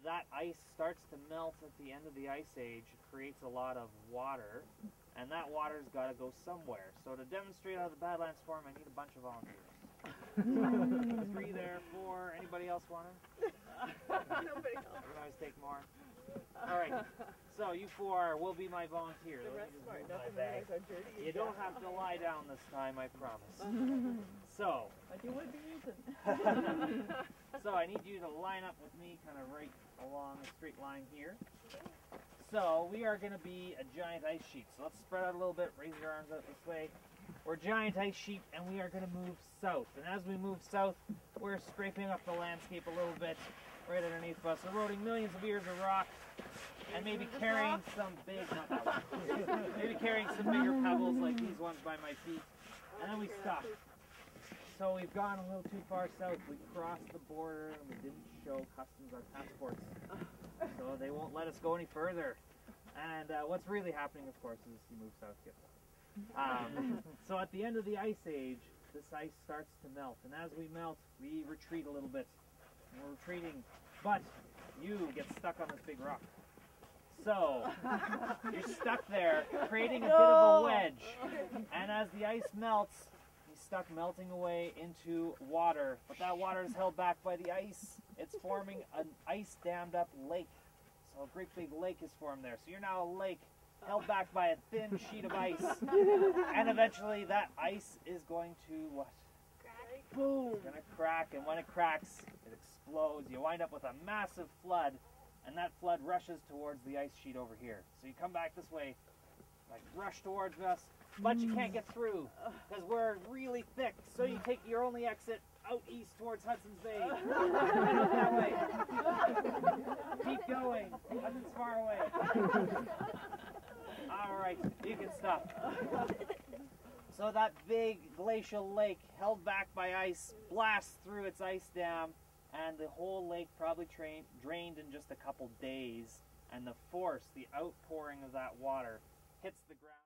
that ice starts to melt at the end of the ice age, it creates a lot of water, and that water's got to go somewhere. So to demonstrate how the Badlands form, I need a bunch of volunteers. 3 there, 4. Anybody else want to? Nobody else. I can always take more. All right. So you 4 will be my volunteers. The rest of our doesn't realize how dirty You don't have to lie down this time, I promise. So. But you would be eaten. So I need you to line up with me kind of right along a straight line here. So we are going to be a giant ice sheet. So let's spread out a little bit, raise your arms out this way. We're a giant ice sheet and we are going to move south. And as we move south, we're scraping up the landscape a little bit right underneath us, eroding millions of years of rock and maybe carrying some big, maybe carrying some bigger pebbles like these ones by my feet. And then we stop. So we've gone a little too far south. We crossed the border and we didn't show customs our passports. So they won't let us go any further. And what's really happening, of course, is you move south, get south. So at the end of the ice age, this ice starts to melt. And as we melt, we retreat a little bit. And we're retreating, but you get stuck on this big rock. So you're stuck there, creating a bit of a wedge. And as the ice melts, stuck melting away into water, but that water is held back by the ice. It's forming an ice dammed up lake. So a great big lake is formed there. So you're now a lake held back by a thin sheet of ice. And eventually that ice is going to what? Crack. Boom! It's going to crack, and when it cracks, it explodes. You wind up with a massive flood, and that flood rushes towards the ice sheet over here. So you come back this way, like rush towards us, but you can't get through because we're really thick. So you take your only exit out east towards Hudson's Bay. Right out that way. Keep going. Hudson's far away. All right, you can stop. So that big glacial lake held back by ice blasts through its ice dam, and the whole lake probably drained in just a couple days. And the force, the outpouring of that water, hits the ground.